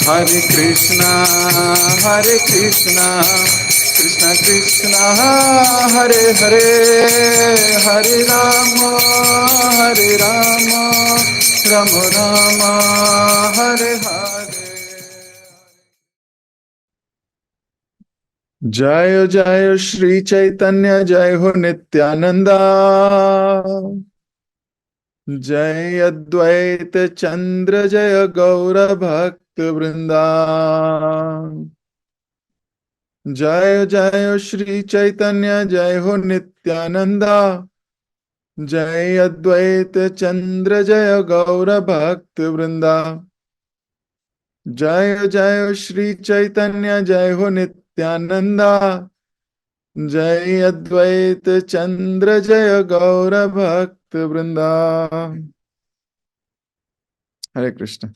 Hare Krishna, Hare Krishna, Krishna Krishna, Hare Hare, Hare Rama, Hare Rama, Rama Rama, Hare Hare. जय जय श्री चैतन्य, जय हो नित्यानंदा, जय अद्वैत चंद्र, जय गौर भक्त वृंदा। जय जय श्री चैतन्य, जय हो नित्यानंदा, जय अद्वैत चंद्र, जय गौर भक्त वृंदा। जय जय श्री चैतन्य, जय हो नित्यानंदा, जय अद्वैत चंद्र, जय गौर भक्त वृंदा। हरे कृष्ण।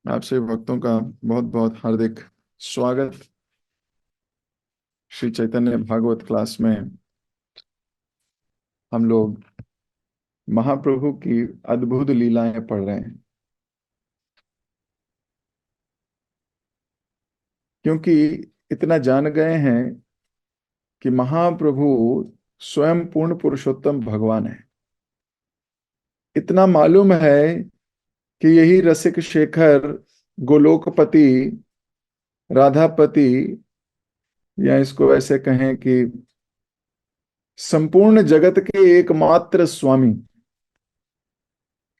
आप सभी भक्तों का बहुत बहुत हार्दिक स्वागत श्री चैतन्य भागवत क्लास में। हम लोग महाप्रभु की अद्भुत लीलाएं पढ़ रहे हैं, क्योंकि इतना जान गए हैं कि महाप्रभु स्वयं पूर्ण पुरुषोत्तम भगवान है। इतना मालूम है कि यही रसिक शेखर, गोलोकपति, राधापति, या इसको ऐसे कहें कि संपूर्ण जगत के एकमात्र स्वामी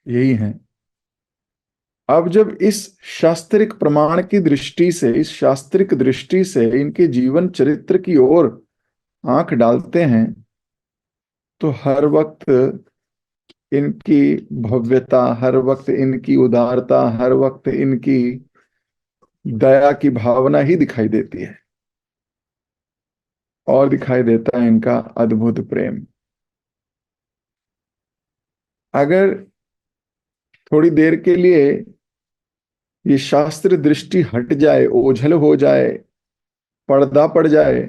यही हैं। अब जब इस शास्त्रिक प्रमाण की दृष्टि से, इस शास्त्रिक दृष्टि से इनके जीवन चरित्र की ओर आंख डालते हैं, तो हर वक्त इनकी भव्यता, हर वक्त इनकी उदारता, हर वक्त इनकी दया की भावना ही दिखाई देती है, और दिखाई देता है इनका अद्भुत प्रेम। अगर थोड़ी देर के लिए ये शास्त्र दृष्टि हट जाए, ओझल हो जाए, पर्दा पड़ जाए,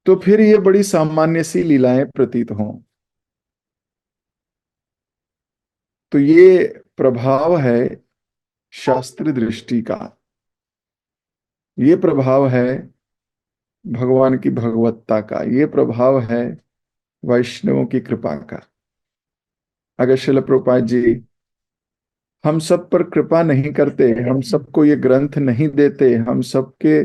तो फिर ये बड़ी सामान्य सी लीलाएं प्रतीत हों। तो ये प्रभाव है शास्त्र दृष्टि का, ये प्रभाव है भगवान की भगवत्ता का, ये प्रभाव है वैष्णवों की कृपा का। अगर श्रील प्रभुपाद जी हम सब पर कृपा नहीं करते, हम सबको ये ग्रंथ नहीं देते, हम सबके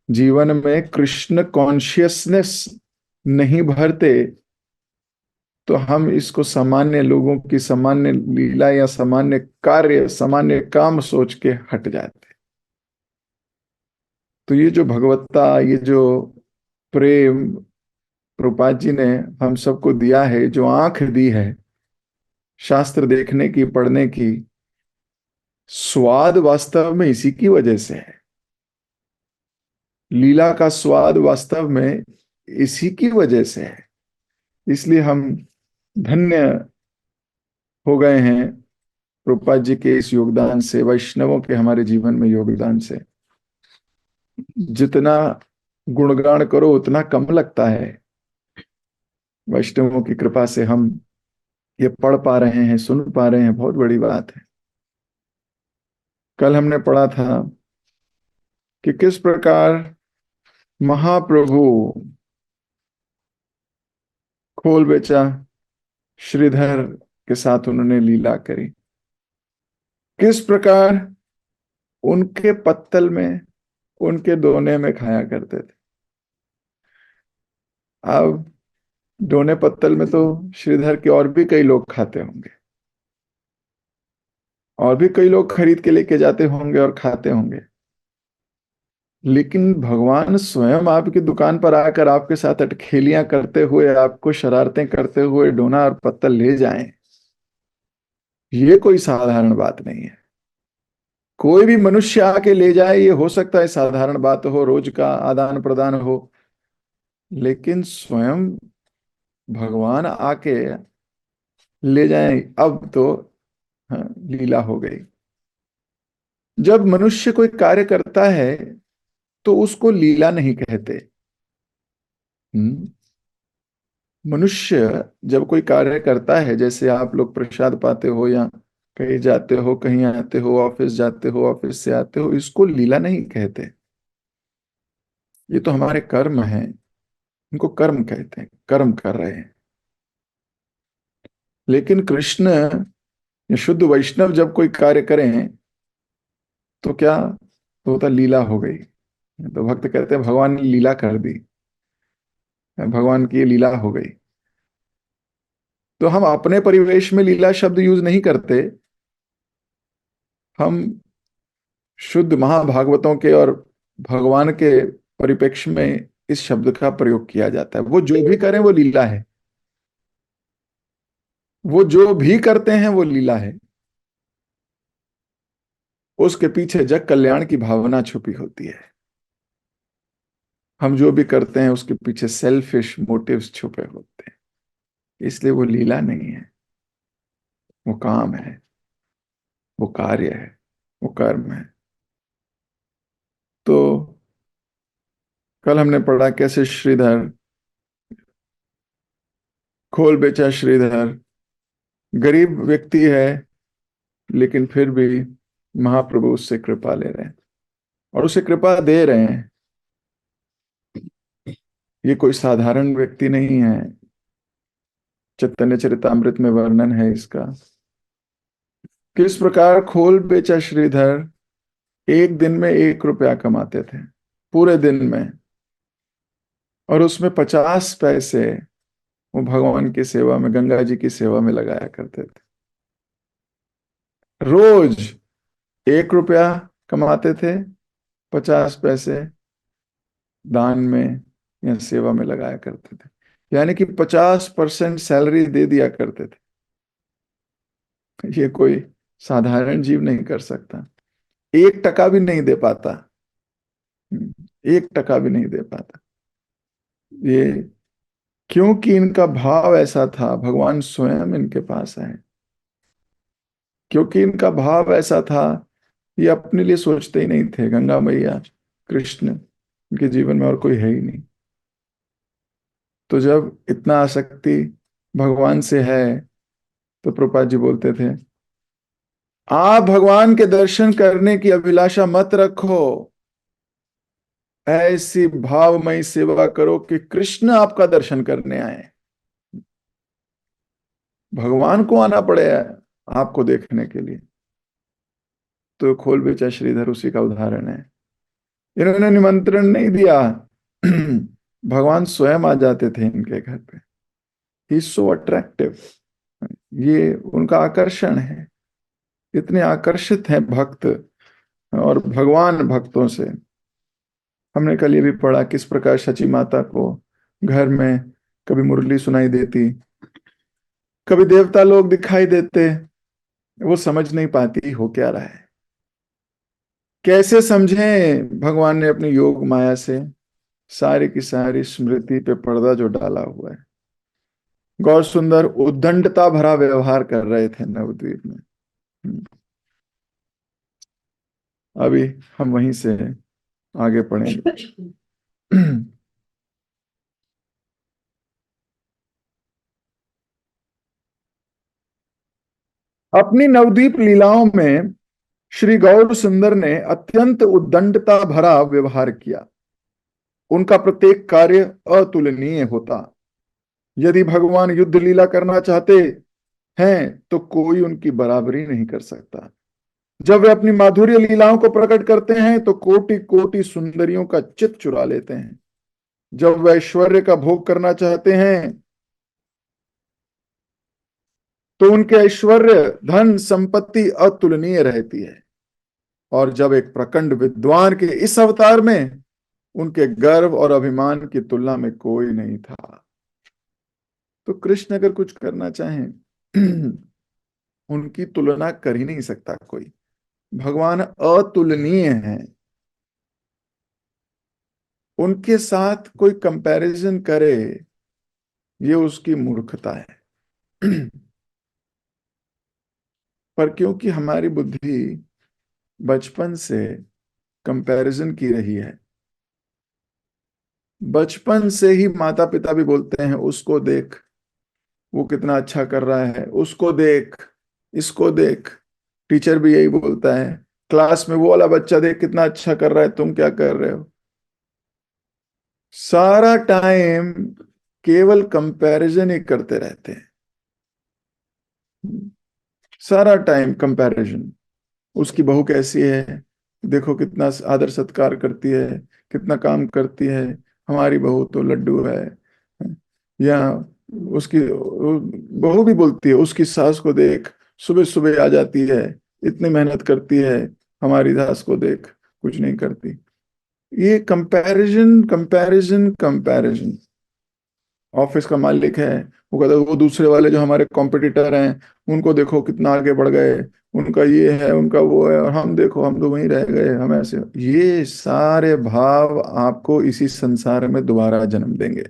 जीवन में कृष्ण कॉन्शियसनेस नहीं भरते, तो हम इसको सामान्य लोगों की सामान्य लीला या सामान्य कार्य, सामान्य काम सोच के हट जाते। तो ये जो भगवत्ता, ये जो प्रेम प्रभुपाद जी ने हम सबको दिया है, जो आंख दी है शास्त्र देखने की, पढ़ने की, स्वाद वास्तव में इसी की वजह से है। लीला का स्वाद वास्तव में इसी की वजह से है। इसलिए हम धन्य हो गए हैं प्रभुपाद जी के इस योगदान से, वैष्णवों के हमारे जीवन में योगदान से। जितना गुणगान करो उतना कम लगता है। वैष्णवों की कृपा से हम ये पढ़ पा रहे हैं, सुन पा रहे हैं, बहुत बड़ी बात है। कल हमने पढ़ा था कि किस प्रकार महाप्रभु खोल बेचा श्रीधर के साथ उन्होंने लीला करी, किस प्रकार उनके पत्तल में, उनके दोने में खाया करते थे। अब दोने पत्तल में तो श्रीधर के और भी कई लोग खाते होंगे, और भी कई लोग खरीद के लेके जाते होंगे और खाते होंगे, लेकिन भगवान स्वयं आपकी दुकान पर आकर आपके साथ अटखेलियां करते हुए, आपको शरारतें करते हुए डोना और पत्तल ले जाएं, ये कोई साधारण बात नहीं है। कोई भी मनुष्य आके ले जाए, ये हो सकता है साधारण बात हो, रोज का आदान प्रदान हो, लेकिन स्वयं भगवान आके ले जाएं, अब तो हाँ, लीला हो गई। जब मनुष्य कोई कार्य करता है तो उसको लीला नहीं कहते। मनुष्य जब कोई कार्य करता है, जैसे आप लोग प्रसाद पाते हो या कहीं जाते हो, कहीं आते हो, ऑफिस जाते हो, ऑफिस से आते हो, इसको लीला नहीं कहते। ये तो हमारे कर्म हैं, इनको कर्म कहते हैं, कर्म कर रहे हैं। लेकिन कृष्ण या शुद्ध वैष्णव जब कोई कार्य करें तो क्या होता, लीला हो गई। तो भक्त कहते हैं भगवान ने लीला कर दी, भगवान की ये लीला हो गई। तो हम अपने परिवेश में लीला शब्द यूज नहीं करते, हम शुद्ध महाभागवतों के और भगवान के परिप्रेक्ष्य में इस शब्द का प्रयोग किया जाता है। वो जो भी करें वो लीला है, वो जो भी करते हैं वो लीला है। उसके पीछे जग कल्याण की भावना छुपी होती है। हम जो भी करते हैं उसके पीछे सेल्फिश मोटिव्स छुपे होते हैं, इसलिए वो लीला नहीं है, वो काम है, वो कार्य है, वो कर्म है। तो कल हमने पढ़ा कैसे श्रीधर, खोल बेचा श्रीधर, गरीब व्यक्ति है लेकिन फिर भी महाप्रभु उससे कृपा ले रहे हैं और उसे कृपा दे रहे हैं। ये कोई साधारण व्यक्ति नहीं है, चैतन्य चरितामृत में वर्णन है इसका। किस प्रकार खोल बेचा श्रीधर एक दिन में 1 रुपया कमाते थे, पूरे दिन में, और उसमें 50 पैसे वो भगवान की सेवा में, गंगा जी की सेवा में लगाया करते थे। रोज 1 रुपया कमाते थे, 50 पैसे दान में या सेवा में लगाया करते थे, यानी कि 50% सैलरी दे दिया करते थे। ये कोई साधारण जीव नहीं कर सकता, 1 टका भी नहीं दे पाता। 1 टका भी नहीं दे पाता। ये क्योंकि इनका भाव ऐसा था, भगवान स्वयं इनके पास आए। क्योंकि इनका भाव ऐसा था, ये अपने लिए सोचते ही नहीं थे, गंगा मैया, कृष्ण, इनके जीवन में और कोई है ही नहीं। तो जब इतना आसक्ति भगवान से है तो प्रभुपाद जी बोलते थे, आप भगवान के दर्शन करने की अभिलाषा मत रखो, ऐसी भावमयी सेवा करो कि कृष्ण आपका दर्शन करने आए। भगवान को आना पड़े आपको देखने के लिए। तो खोल बेचा श्रीधर उसी का उदाहरण है। इन्होंने निमंत्रण नहीं दिया, भगवान स्वयं आ जाते थे इनके घर पे। ही सो अट्रैक्टिव, ये उनका आकर्षण है। इतने आकर्षित हैं भक्त और भगवान भक्तों से। हमने कल ये भी पढ़ा किस प्रकार शची माता को घर में कभी मुरली सुनाई देती, कभी देवता लोग दिखाई देते, वो समझ नहीं पाती हो क्या रहा है। कैसे समझें भगवान ने अपनी योग माया से सारी की सारी स्मृति पे पर्दा जो डाला हुआ है। गौर सुंदर उद्दंडता भरा व्यवहार कर रहे थे नवद्वीप में। अभी हम वहीं से आगे पढ़ेंगे। अपनी नवद्वीप लीलाओं में श्री गौर सुंदर ने अत्यंत उद्दंडता भरा व्यवहार किया। उनका प्रत्येक कार्य अतुलनीय होता। यदि भगवान युद्ध लीला करना चाहते हैं तो कोई उनकी बराबरी नहीं कर सकता। जब वे अपनी माधुर्य लीलाओं को प्रकट करते हैं तो कोटि कोटि सुंदरियों का चित्त चुरा लेते हैं। जब वे ऐश्वर्य का भोग करना चाहते हैं तो उनके ऐश्वर्य, धन संपत्ति अतुलनीय रहती है। और जब एक प्रचंड विद्वान के इस अवतार में उनके गर्व और अभिमान की तुलना में कोई नहीं था। तो कृष्ण अगर कुछ करना चाहें उनकी तुलना कर ही नहीं सकता कोई। भगवान अतुलनीय हैं, उनके साथ कोई कंपैरिजन करे ये उसकी मूर्खता है। पर क्योंकि हमारी बुद्धि बचपन से कंपैरिजन की रही है, बचपन से ही माता पिता भी बोलते हैं उसको देख, वो कितना अच्छा कर रहा है, उसको देख, इसको देख, टीचर भी यही बोलता है, क्लास में वो वाला बच्चा देख कितना अच्छा कर रहा है, तुम क्या कर रहे हो। सारा टाइम केवल कंपैरिजन ही करते रहते हैं, सारा टाइम कंपैरिजन। उसकी बहू कैसी है, देखो कितना आदर सत्कार करती है, कितना काम करती है, हमारी बहू तो लड्डू है। या उसकी बहू भी बोलती है, उसकी सास को देख, सुबह सुबह आ जाती है, इतनी मेहनत करती है, हमारी सास को देख कुछ नहीं करती। ये कंपैरिजन कंपैरिजन कंपैरिजन। ऑफिस का मालिक है, वो कहता है वो दूसरे वाले जो हमारे कॉम्पिटिटर हैं, उनको देखो कितना आगे बढ़ गए, उनका ये है उनका वो है, और हम देखो हम तो वहीं रह गए, हम ऐसे। ये सारे भाव आपको इसी संसार में दोबारा जन्म देंगे।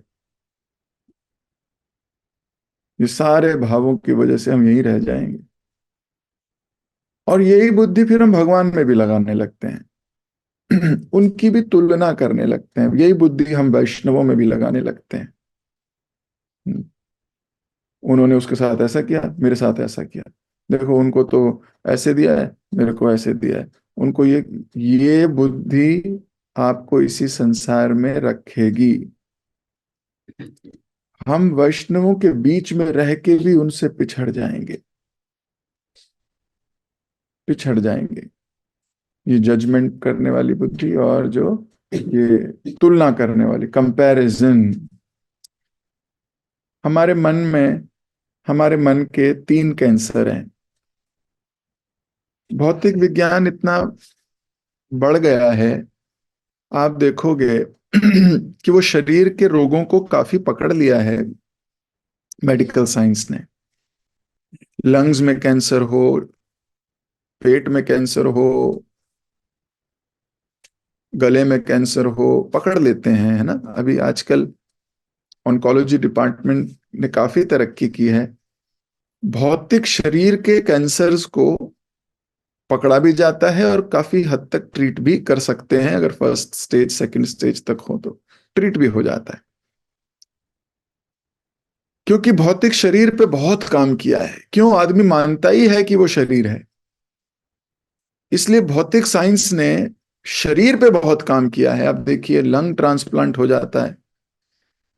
ये सारे भावों की वजह से हम यहीं रह जाएंगे। और यही बुद्धि फिर हम भगवान में भी लगाने लगते हैं। उनकी भी तुलना करने लगते हैं, यही बुद्धि हम वैष्णवों में भी लगाने लगते हैं। उन्होंने उसके साथ ऐसा किया, मेरे साथ ऐसा किया, देखो उनको तो ऐसे दिया है, मेरे को ऐसे दिया है। उनको ये बुद्धि आपको इसी संसार में रखेगी। हम वैष्णवों के बीच में रह के भी उनसे पिछड़ जाएंगे, पिछड़ जाएंगे। ये जजमेंट करने वाली बुद्धि और जो ये तुलना करने वाली कंपैरिजन। हमारे मन में, हमारे मन के 3 कैंसर हैं। भौतिक विज्ञान इतना बढ़ गया है, आप देखोगे कि वो शरीर के रोगों को काफी पकड़ लिया है मेडिकल साइंस ने। लंग्स में कैंसर हो, पेट में कैंसर हो, गले में कैंसर हो, पकड़ लेते हैं, है ना। अभी आजकल ऑन्कोलॉजी डिपार्टमेंट ने काफी तरक्की की है। भौतिक शरीर के कैंसर्स को पकड़ा भी जाता है और काफी हद तक ट्रीट भी कर सकते हैं, अगर फर्स्ट स्टेज सेकंड स्टेज तक हो तो ट्रीट भी हो जाता है। क्योंकि भौतिक शरीर पे बहुत काम किया है, क्यों आदमी मानता ही है कि वो शरीर है। इसलिए भौतिक साइंस ने शरीर पे बहुत काम किया है। अब देखिए लंग ट्रांसप्लांट हो जाता है,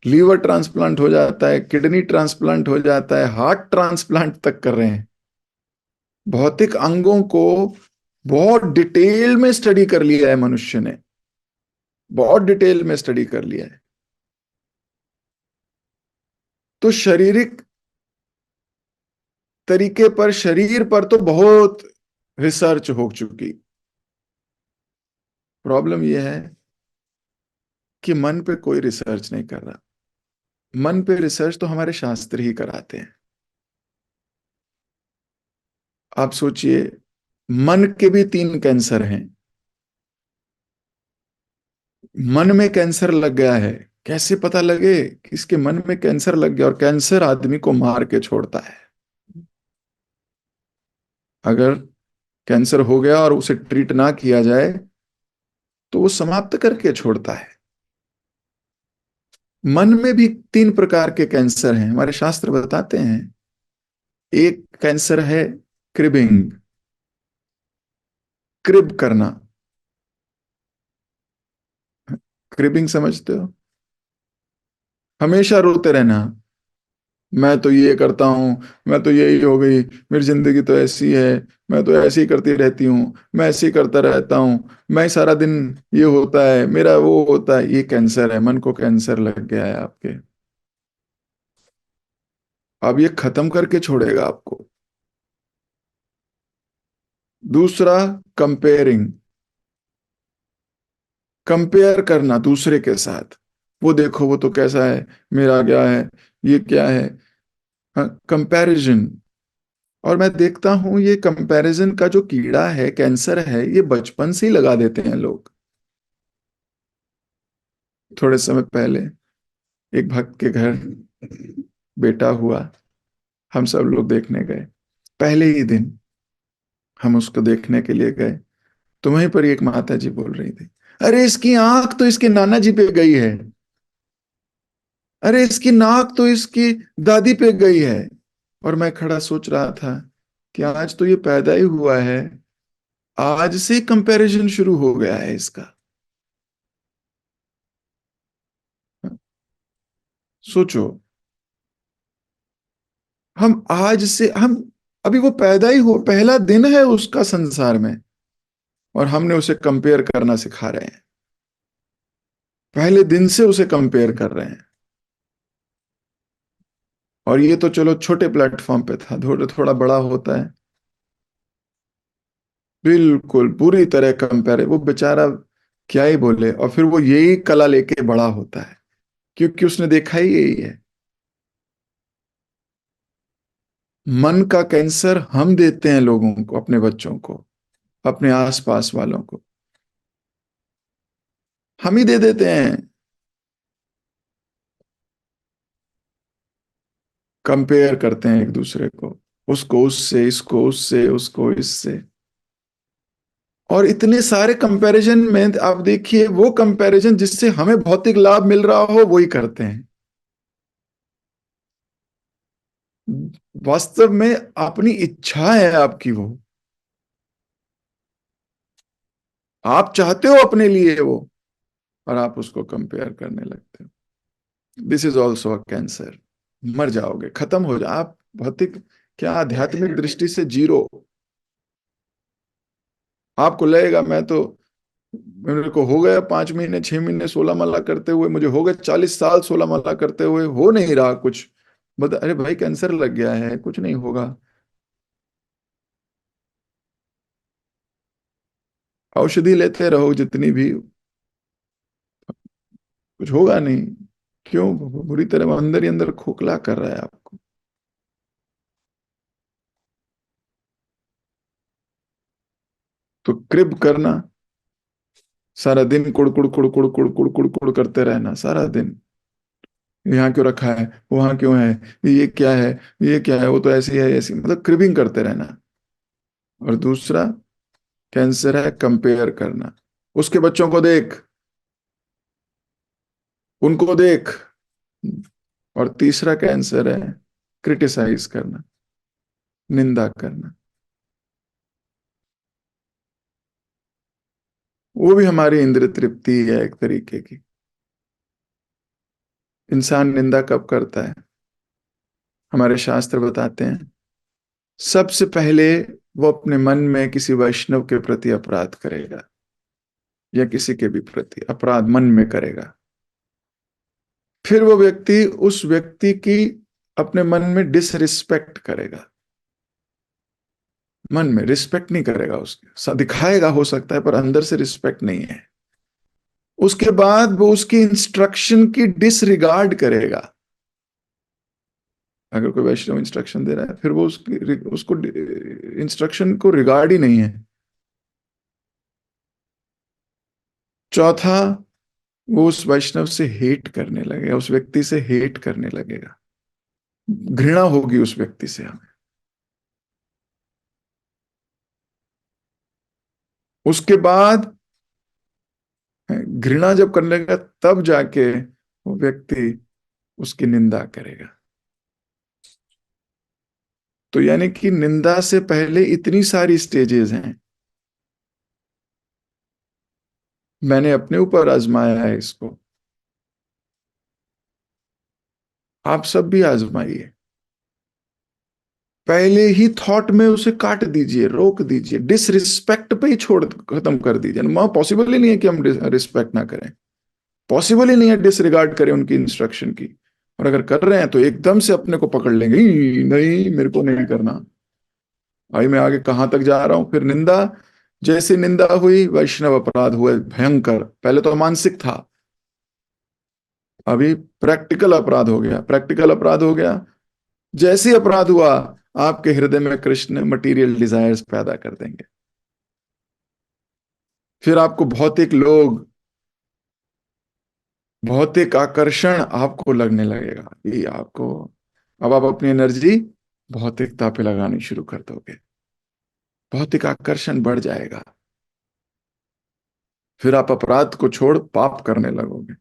लीवर ट्रांसप्लांट हो जाता है, किडनी ट्रांसप्लांट हो जाता है, हार्ट ट्रांसप्लांट तक कर रहे हैं। भौतिक अंगों को बहुत डिटेल में स्टडी कर लिया है मनुष्य ने, बहुत डिटेल में स्टडी कर लिया है। तो शारीरिक तरीके पर, शरीर पर तो बहुत रिसर्च हो चुकी। प्रॉब्लम यह है कि मन पे कोई रिसर्च नहीं कर रहा। मन पे रिसर्च तो हमारे शास्त्र ही कराते हैं। आप सोचिए, मन के भी 3 कैंसर हैं। मन में कैंसर लग गया है, कैसे पता लगे कि इसके मन में कैंसर लग गया। और कैंसर आदमी को मार के छोड़ता है। अगर कैंसर हो गया और उसे ट्रीट ना किया जाए तो वो समाप्त करके छोड़ता है। मन में भी 3 प्रकार के कैंसर हैं, हमारे शास्त्र बताते हैं। एक कैंसर है क्रिबिंग, क्रिब करना। क्रिबिंग समझते हो? हमेशा रोते रहना, मैं तो ये करता हूं, मैं तो यही हो गई, मेरी जिंदगी तो ऐसी है, मैं तो ऐसे ही करती रहती हूँ, मैं ऐसे ही करता रहता हूँ, मैं सारा दिन ये होता है, मेरा वो होता है। ये कैंसर है, मन को कैंसर लग गया है आपके। अब ये खत्म करके छोड़ेगा आपको। दूसरा, कंपेयरिंग, कंपेयर करना दूसरे के साथ। वो देखो वो तो कैसा है, मेरा क्या है, ये क्या है, कंपैरिजन। और मैं देखता हूं ये कंपैरिजन का जो कीड़ा है, कैंसर है, ये बचपन से ही लगा देते हैं लोग। थोड़े समय पहले एक भक्त के घर बेटा हुआ, हम सब लोग देखने गए। पहले ही दिन हम उसको देखने के लिए गए, तो वहीं पर एक माता जी बोल रही थी, अरे इसकी आंख तो इसके नाना जी पे गई है, अरे इसकी नाक तो इसकी दादी पे गई है। और मैं खड़ा सोच रहा था, कि आज तो ये पैदा ही हुआ है, आज से कंपैरिजन शुरू हो गया है इसका। सोचो, हम आज से हम अभी वो पैदा ही हो, पहला दिन है उसका संसार में, और हमने उसे कंपेयर करना सिखा रहे हैं। पहले दिन से उसे कंपेयर कर रहे हैं। और ये तो चलो छोटे प्लेटफॉर्म पे था, थोड़ा थोड़ा बड़ा होता है, बिल्कुल पूरी तरह कंपेयर। वो बेचारा क्या ही बोले, और फिर वो यही कला लेके बड़ा होता है, क्योंकि उसने देखा ही यही है। मन का कैंसर हम देते हैं लोगों को, अपने बच्चों को, अपने आसपास वालों को, हम ही दे देते हैं। कंपेयर करते हैं एक दूसरे को, उसको उससे, इसको उससे, उसको इससे। और इतने सारे कंपैरिजन में आप देखिए, वो कंपैरिजन जिससे हमें भौतिक लाभ मिल रहा हो वही करते हैं। वास्तव में अपनी इच्छा है आपकी वो, आप चाहते हो अपने लिए वो, और आप उसको कंपेयर करने लगते हो। This is also a cancer. मर जाओगे, खत्म हो जा आप, भौतिक क्या आध्यात्मिक दृष्टि से जीरो। आपको लगेगा मैं तो, मेरे को हो गया 5 महीने 6 महीने 16 माला करते हुए, मुझे हो गए 40 साल 16 माला करते हुए, हो नहीं रहा कुछ। बता, अरे भाई कैंसर लग गया है, कुछ नहीं होगा। औषधि लेते रहो जितनी भी, कुछ होगा नहीं। क्यों? बुरी तरह अंदर ही अंदर खोखला कर रहा है आपको। तो कृप करना, सारा दिन कुड़ कुड़ कुड़ कुड़ कुड़ कुड़ कुड़ कुड़ करते रहना सारा दिन। यहाँ क्यों रखा है, वहां क्यों है, ये क्या है, ये क्या है, वो तो ऐसी है ऐसी, मतलब क्रिबिंग करते रहना। और दूसरा कैंसर है कंपेयर करना। उसके बच्चों को देख, उनको देख। और तीसरा कैंसर है क्रिटिसाइज करना, निंदा करना। वो भी हमारी इंद्र तृप्ति है एक तरीके की। इंसान निंदा कब करता है? हमारे शास्त्र बताते हैं, सबसे पहले वो अपने मन में किसी वैष्णव के प्रति अपराध करेगा, या किसी के भी प्रति अपराध मन में करेगा। फिर वो व्यक्ति उस व्यक्ति की अपने मन में डिसरिस्पेक्ट करेगा, मन में रिस्पेक्ट नहीं करेगा उसके, दिखाएगा हो सकता है, पर अंदर से रिस्पेक्ट नहीं है। उसके बाद वो उसकी इंस्ट्रक्शन की डिसरिगार्ड करेगा। अगर कोई वैष्णव इंस्ट्रक्शन दे रहा है, फिर वो उसकी उसको इंस्ट्रक्शन को रिगार्ड ही नहीं है। चौथा, वो उस वैष्णव से हेट करने लगेगा, उस व्यक्ति से हेट करने लगेगा, घृणा होगी उस व्यक्ति से हमें। उसके बाद घृणा जब करने लगा, तब जाके वो व्यक्ति उसकी निंदा करेगा। तो यानी कि निंदा से पहले इतनी सारी स्टेजेस हैं। मैंने अपने ऊपर आजमाया है इसको, आप सब भी आजमाइए। पहले ही थॉट में उसे काट दीजिए, रोक दीजिए, डिसरिस्पेक्ट पे ही छोड़ खत्म कर दीजिए। वहां पॉसिबल ही नहीं है कि हम रिस्पेक्ट ना करें, पॉसिबल ही नहीं है डिसरिगार्ड करें उनकी इंस्ट्रक्शन की। और अगर कर रहे हैं तो एकदम से अपने को पकड़ लेंगे, नहीं मेरे को नहीं करना, भाई मैं आगे कहां तक जा रहा हूं। फिर निंदा, जैसे निंदा हुई, वैष्णव अपराध हुए भयंकर। पहले तो मानसिक था, अभी प्रैक्टिकल अपराध हो गया, प्रैक्टिकल अपराध हो गया। जैसे ही अपराध हुआ, आपके हृदय में कृष्ण मटेरियल डिजायर्स पैदा कर देंगे। फिर आपको भौतिक लोग, भौतिक आकर्षण आपको लगने लगेगा, ये आपको, अब आप अपनी एनर्जी भौतिकता पे लगानी शुरू कर दोगे, भौतिक आकर्षण बढ़ जाएगा। फिर आप अपराध को छोड़ पाप करने लगोगे,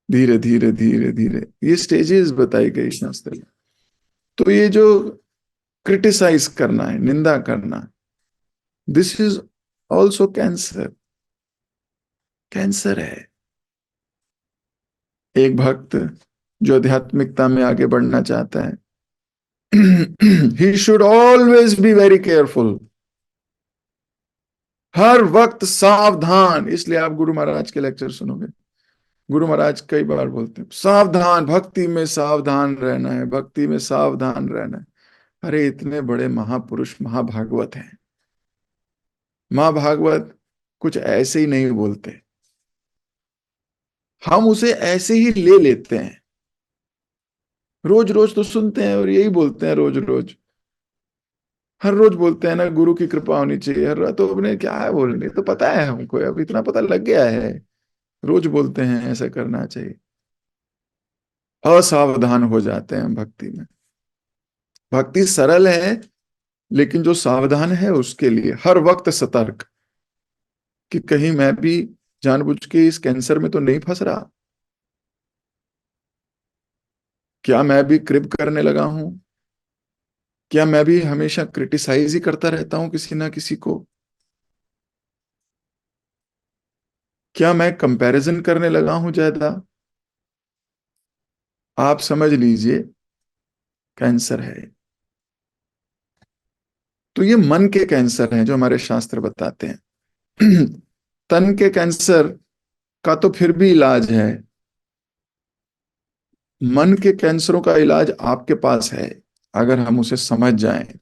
धीरे धीरे धीरे धीरे। ये स्टेजेस बताई गई शास्त्र में। तो ये जो क्रिटिसाइज करना है, निंदा करना, this is also cancer. Cancer है। एक भक्त जो आध्यात्मिकता में आगे बढ़ना चाहता है, he should always be very careful, हर वक्त सावधान। इसलिए आप गुरु महाराज के लेक्चर सुनोगे, गुरु महाराज कई बार बोलते हैं सावधान, भक्ति में सावधान रहना है, भक्ति में सावधान रहना है। अरे इतने बड़े महापुरुष महाभागवत हैं, महाभागवत कुछ ऐसे ही नहीं बोलते, हम उसे ऐसे ही ले लेते हैं। रोज रोज तो सुनते हैं और यही बोलते हैं, रोज रोज हर रोज बोलते हैं ना, गुरु की कृपा होनी चाहिए हर रात। तो अपने क्या है बोलने, तो पता है हमको, अब इतना पता लग गया है, रोज बोलते हैं ऐसा करना चाहिए। असावधान हो जाते हैं भक्ति में। भक्ति सरल है, लेकिन जो सावधान है उसके लिए हर वक्त सतर्क, कि कहीं मैं भी जानबूझ के इस कैंसर में तो नहीं फंस रहा, क्या मैं भी क्रिप करने लगा हूं, क्या मैं भी हमेशा क्रिटिसाइज ही करता रहता हूं किसी ना किसी को, क्या मैं कंपैरिजन करने लगा हूं ज्यादा। आप समझ लीजिए कैंसर है। तो ये मन के कैंसर हैं जो हमारे शास्त्र बताते हैं। तन के कैंसर का तो फिर भी इलाज है, मन के कैंसरों का इलाज आपके पास है, अगर हम उसे समझ जाएं,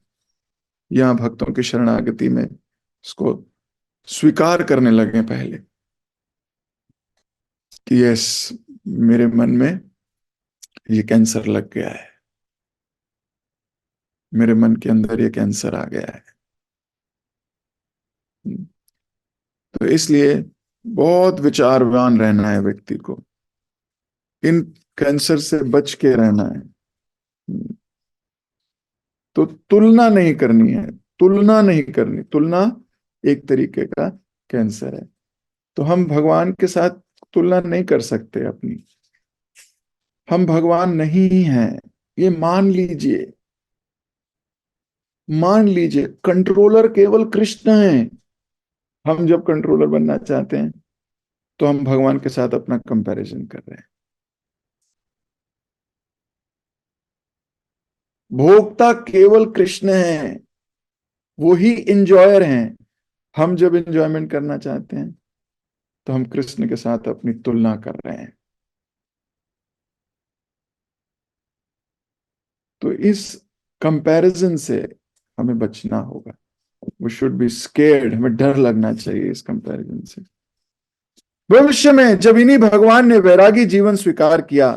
या भक्तों की शरणागति में इसको स्वीकार करने लगे पहले, कि यस, मेरे मन में ये कैंसर लग गया है, मेरे मन के अंदर ये कैंसर आ गया है। तो इसलिए बहुत विचारवान रहना है व्यक्ति को, इन कैंसर से बच के रहना है। तो तुलना नहीं करनी है, तुलना नहीं करनी, तुलना एक तरीके का कैंसर है। तो हम भगवान के साथ तुलना नहीं कर सकते अपनी, हम भगवान नहीं हैं, ये मान लीजिए। मान लीजिए कंट्रोलर केवल कृष्ण हैं। हम जब कंट्रोलर बनना चाहते हैं तो हम भगवान के साथ अपना कंपैरिजन कर रहे हैं। भोक्ता केवल कृष्ण हैं, वो ही इंजॉयर हैं। हम जब इंजॉयमेंट करना चाहते हैं तो हम कृष्ण के साथ अपनी तुलना कर रहे हैं। तो इस कंपैरिजन से हमें बचना होगा। वी शुड बी स्केर्ड, हमें डर लगना चाहिए इस कंपैरिजन से। भविष्य में जब इन्हीं भगवान ने वैरागी जीवन स्वीकार किया,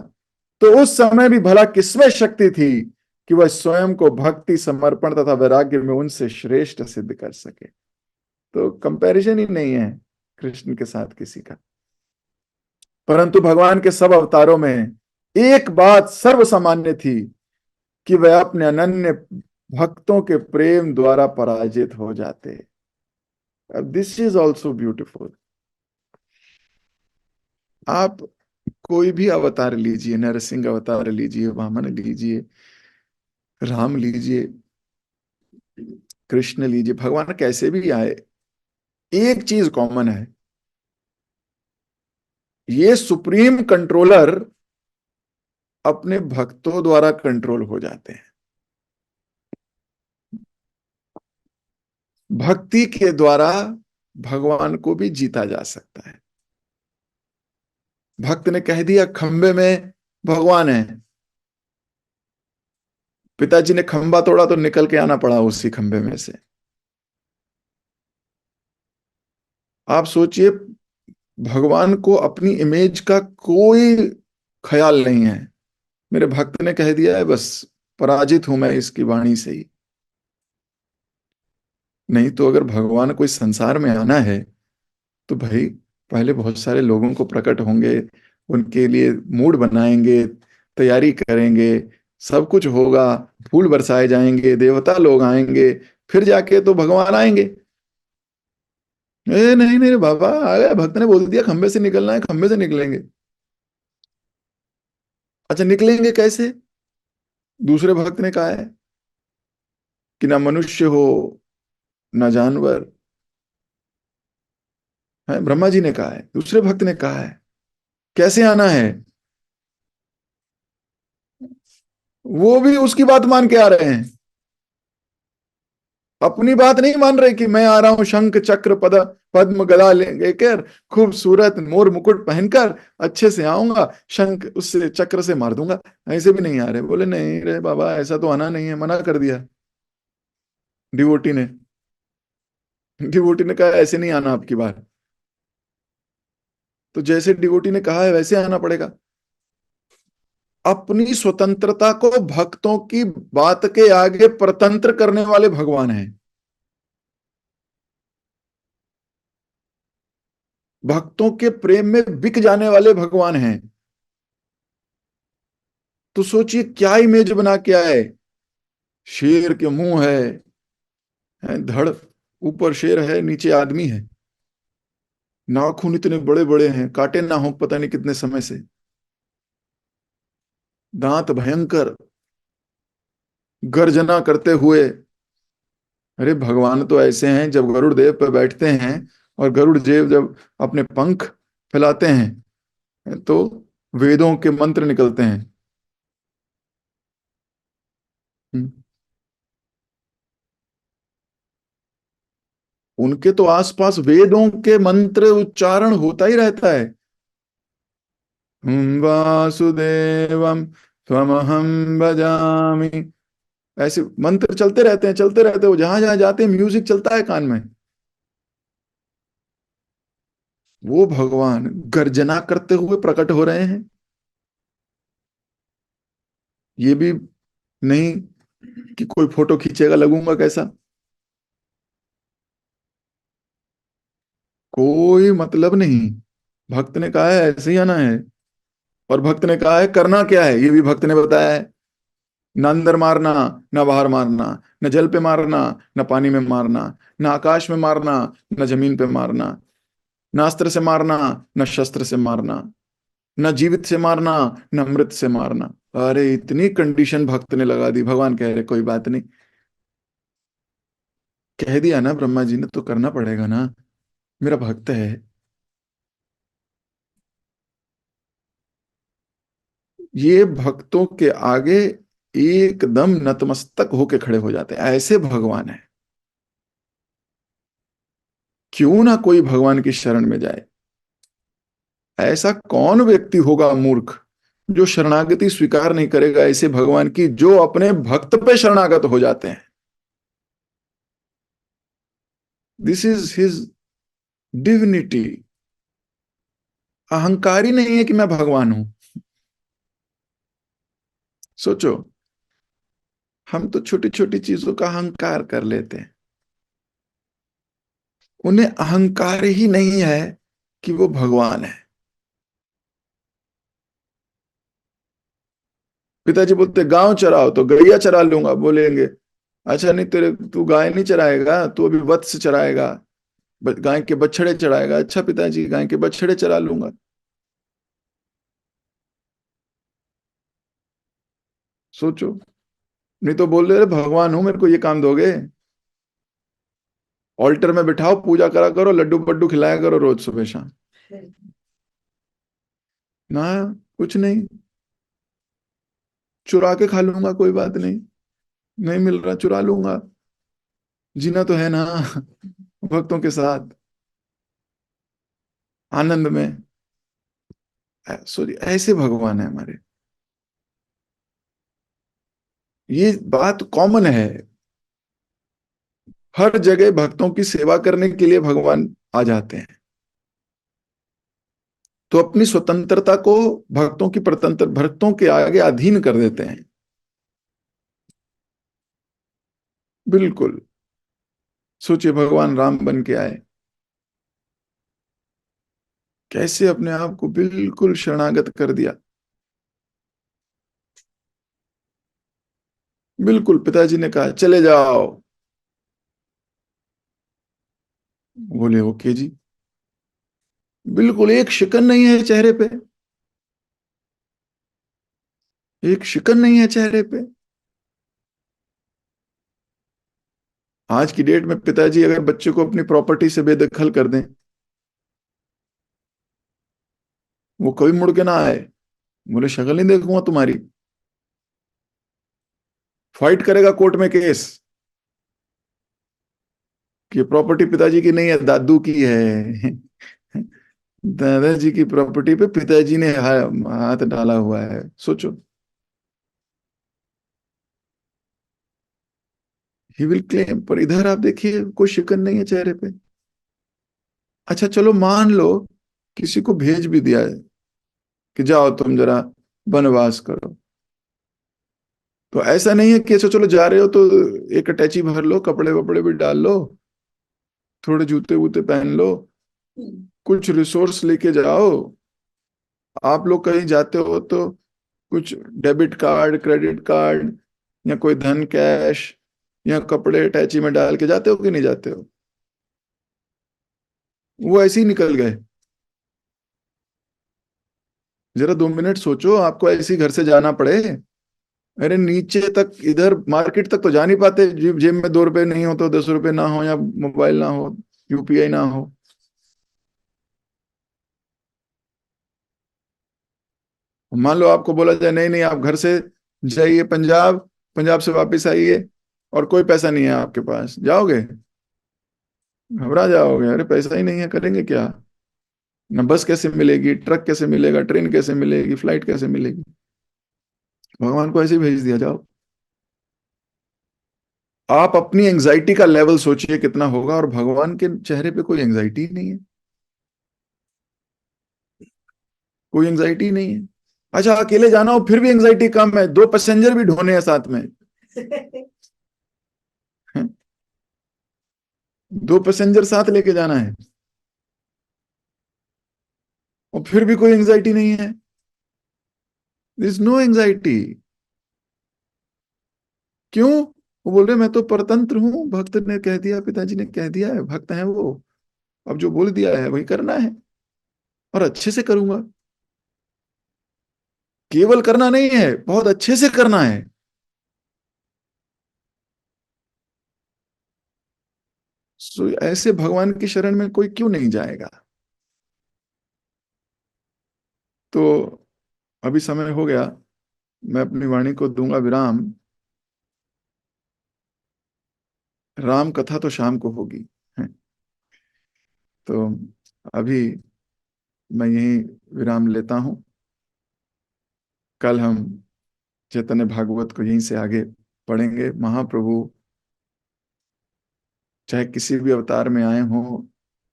तो उस समय भी भला किसमें शक्ति थी कि वह स्वयं को भक्ति समर्पण तथा वैराग्य में उनसे श्रेष्ठ सिद्ध कर सके। तो कंपैरिजन ही नहीं है कृष्ण के साथ किसी का। परंतु भगवान के सब अवतारों में एक बात सर्वसामान्य थी, कि वह अपने अनन्य भक्तों के प्रेम द्वारा पराजित हो जाते। अब दिस इज ऑल्सो ब्यूटिफुल। आप कोई भी अवतार लीजिए, नरसिंह अवतार लीजिए, वामन लीजिए, राम लीजिए, कृष्ण लीजिए, भगवान कैसे भी आए, एक चीज कॉमन है, ये सुप्रीम कंट्रोलर अपने भक्तों द्वारा कंट्रोल हो जाते हैं। भक्ति के द्वारा भगवान को भी जीता जा सकता है। भक्त ने कह दिया खंबे में भगवान है, पिताजी ने खंबा तोड़ा तो निकल के आना पड़ा उसी खंबे में से। आप सोचिए, भगवान को अपनी इमेज का कोई ख्याल नहीं है, मेरे भक्त ने कह दिया है, बस पराजित हूं मैं इसकी वाणी से ही। नहीं तो अगर भगवान कोई संसार में आना है तो भाई पहले बहुत सारे लोगों को प्रकट होंगे, उनके लिए मूड बनाएंगे, तैयारी करेंगे, सब कुछ होगा, फूल बरसाए जाएंगे, देवता लोग आएंगे, फिर जाके तो भगवान आएंगे। नहीं नहीं बाबा आ गया, भक्त ने बोल दिया खंबे से निकलना है, खंबे से निकलेंगे। अच्छा निकलेंगे कैसे? दूसरे भक्त ने कहा है कि ना मनुष्य हो ना जानवर है। ब्रह्मा जी ने कहा है, दूसरे भक्त ने कहा है। कैसे आना है? वो भी उसकी बात मान के आ रहे हैं, अपनी बात नहीं मान रहे कि मैं आ रहा हूं शंख चक्र पद्म गदा लेकर, खूबसूरत मोर मुकुट पहनकर अच्छे से आऊंगा, शंख उससे चक्र से मार दूंगा। ऐसे भी नहीं आ रहे। बोले नहीं रे बाबा, ऐसा तो आना नहीं है, मना कर दिया डिवोटी ने। डिवोटी ने कहा ऐसे नहीं आना आपकी बात। तो जैसे डिवोटी ने कहा है वैसे आना पड़ेगा। अपनी स्वतंत्रता को भक्तों की बात के आगे परतंत्र करने वाले भगवान हैं। भक्तों के प्रेम में बिक जाने वाले भगवान हैं। तो सोचिए क्या इमेज बना के आए। शेर के मुंह है धड़, ऊपर शेर है नीचे आदमी है, नाखून इतने बड़े बड़े हैं काटे ना हो पता नहीं कितने समय से, दांत भयंकर, गर्जना करते हुए। अरे भगवान तो ऐसे हैं, जब गरुड़ देव पर बैठते हैं और गरुड़ देव जब अपने पंख फैलाते हैं तो वेदों के मंत्र निकलते हैं। हम्म। उनके तो आसपास वेदों के मंत्र उच्चारण होता ही रहता है। वासुदेवम त्वमहम भजामि, ऐसे मंत्र चलते रहते हैं, चलते रहते हैं। वो जहां जहां जाते हैं म्यूजिक चलता है कान में। वो भगवान गर्जना करते हुए प्रकट हो रहे हैं। ये भी नहीं कि कोई फोटो खींचेगा लगूंगा कैसा, कोई मतलब नहीं। भक्त ने कहा है ऐसे ही आना है। और भक्त ने कहा है करना क्या है, ये भी भक्त ने बताया है। न अंदर मारना, न बाहर मारना, न जल पे मारना, न पानी में मारना, न आकाश में मारना, न जमीन पे मारना, न अस्त्र से मारना, न शस्त्र से मारना, न जीवित से मारना, न मृत से मारना। अरे इतनी कंडीशन भक्त ने लगा दी। भगवान कह रहे कोई बात नहीं, कह दिया ना ब्रह्मा जी ने तो करना पड़ेगा ना, मेरा भक्त है। ये भक्तों के आगे एकदम नतमस्तक होके खड़े हो जाते हैं, ऐसे भगवान है। क्यों ना कोई भगवान की शरण में जाए। ऐसा कौन व्यक्ति होगा मूर्ख जो शरणागति स्वीकार नहीं करेगा ऐसे भगवान की, जो अपने भक्त पे शरणागत हो जाते हैं। This is his divinity. अहंकारी नहीं है कि मैं भगवान हूं। सोचो, हम तो छोटी छोटी चीजों का अहंकार कर लेते हैं। उन्हें अहंकार ही नहीं है कि वो भगवान है। पिताजी बोलते गांव चराओ तो गैया चरा लूंगा, बोलेंगे अच्छा नहीं तेरे, तू गाय नहीं चराएगा, तू अभी वत्स चराएगा, गाय के बछड़े चराएगा। अच्छा पिताजी गाय के बछड़े चरा लूंगा। सोचो, नहीं तो बोल रहे भगवान हूं मेरे को ये काम दोगे। ऑल्टर में बिठाओ, पूजा करा करो, लड्डू पड्डू खिलाया करो रोज सुबह शाम। ना, कुछ नहीं, चुरा के खा लूंगा कोई बात नहीं, नहीं मिल रहा चुरा लूंगा। जीना तो है ना भक्तों के साथ आनंद में। सॉरी, ऐसे भगवान है हमारे। ये बात कॉमन है, हर जगह भक्तों की सेवा करने के लिए भगवान आ जाते हैं। तो अपनी स्वतंत्रता को भक्तों की परतंत्र भक्तों के आगे अधीन कर देते हैं। बिल्कुल। सोचिए भगवान राम बन के आए, कैसे अपने आप को बिल्कुल शरणागत कर दिया। बिल्कुल, पिताजी ने कहा चले जाओ, बोले ओके जी। बिल्कुल एक शिकन नहीं है चेहरे पे, एक शिकन नहीं है चेहरे पे। आज की डेट में पिताजी अगर बच्चे को अपनी प्रॉपर्टी से बेदखल कर दें, वो कभी मुड़ के ना आए, बोले शक्ल नहीं देखूंगा तुम्हारी, फाइट करेगा कोर्ट में केस कि प्रॉपर्टी पिताजी की नहीं है, दादू की है। दादाजी की प्रॉपर्टी पे पिताजी ने हाथ डाला हुआ है, सोचो। He will claim. पर इधर आप देखिए, कोई शिकन नहीं है चेहरे पे। अच्छा चलो मान लो किसी को भेज भी दिया है कि जाओ तुम जरा वनवास करो, तो ऐसा नहीं है कि अच्छा चलो जा रहे हो तो एक अटैची भर लो, कपड़े वपड़े भी डाल लो, थोड़े जूते वूते पहन लो, कुछ रिसोर्स लेके जाओ। आप लोग कहीं जाते हो तो कुछ डेबिट कार्ड, क्रेडिट कार्ड, या कोई धन कैश, या कपड़े अटैची में डाल के जाते हो कि नहीं जाते हो? वो ऐसे ही निकल गए। जरा 2 मिनट सोचो, आपको ऐसे ही घर से जाना पड़े, अरे नीचे तक, इधर मार्केट तक तो जा नहीं पाते, जेब जेब में 2 रुपए नहीं हो तो 10 रुपए ना हो, या मोबाइल ना हो, यूपीआई ना हो। मान लो आपको बोला जाए नहीं नहीं आप घर से जाइए पंजाब, पंजाब से वापस आइए, और कोई पैसा नहीं है आपके पास, जाओगे? घबरा जाओगे, अरे पैसा ही नहीं है, करेंगे क्या? ना बस कैसे मिलेगी, ट्रक कैसे मिलेगा, ट्रेन कैसे मिलेगी, फ्लाइट कैसे मिलेगी? भगवान को ऐसे ही भेज दिया, जाओ। आप अपनी एंजाइटी का लेवल सोचिए कितना होगा, और भगवान के चेहरे पे कोई एंजाइटी ही नहीं है, कोई एंजाइटी नहीं है। अच्छा अकेले जाना हो फिर भी एंजाइटी कम है, 2 पैसेंजर भी ढोने हैं साथ में। 2 पैसेंजर साथ लेके जाना है, और फिर भी कोई एंजाइटी नहीं है। This no anxiety. क्यों? वो बोल रहे मैं तो परतंत्र हूं, भक्त ने कह दिया, पिताजी ने कह दिया है, भक्त है वो, अब जो बोल दिया है वही करना है, और अच्छे से करूंगा। केवल करना नहीं है, बहुत अच्छे से करना है। सो ऐसे भगवान की शरण में कोई क्यों नहीं जाएगा? तो अभी समय हो गया, मैं अपनी वाणी को दूंगा विराम। राम कथा तो शाम को होगी, है? तो अभी मैं यही विराम लेता हूं। कल हम चैतन्य भागवत को यहीं से आगे पढ़ेंगे। महाप्रभु चाहे किसी भी अवतार में आए हों,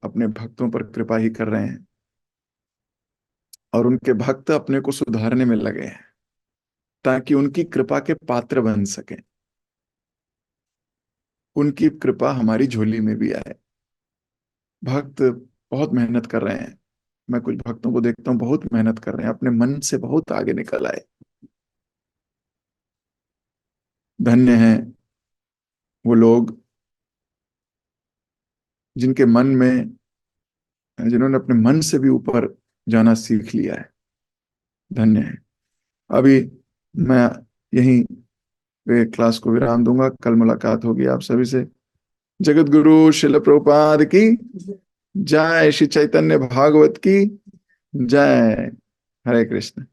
अपने भक्तों पर कृपा ही कर रहे हैं, और उनके भक्त अपने को सुधारने में लगे हैं ताकि उनकी कृपा के पात्र बन सकें, उनकी कृपा हमारी झोली में भी आए। भक्त बहुत मेहनत कर रहे हैं, मैं कुछ भक्तों को देखता हूँ बहुत मेहनत कर रहे हैं, अपने मन से बहुत आगे निकल आए। धन्य हैं वो लोग जिनके मन में, जिन्होंने अपने मन से भी ऊपर जाना सीख लिया है। धन्य है। अभी मैं यहीं पे क्लास को विराम दूंगा, कल मुलाकात होगी आप सभी से। जगत गुरु शिल प्रभुपाद की जय, श्री चैतन्य भागवत की जय। हरे कृष्ण।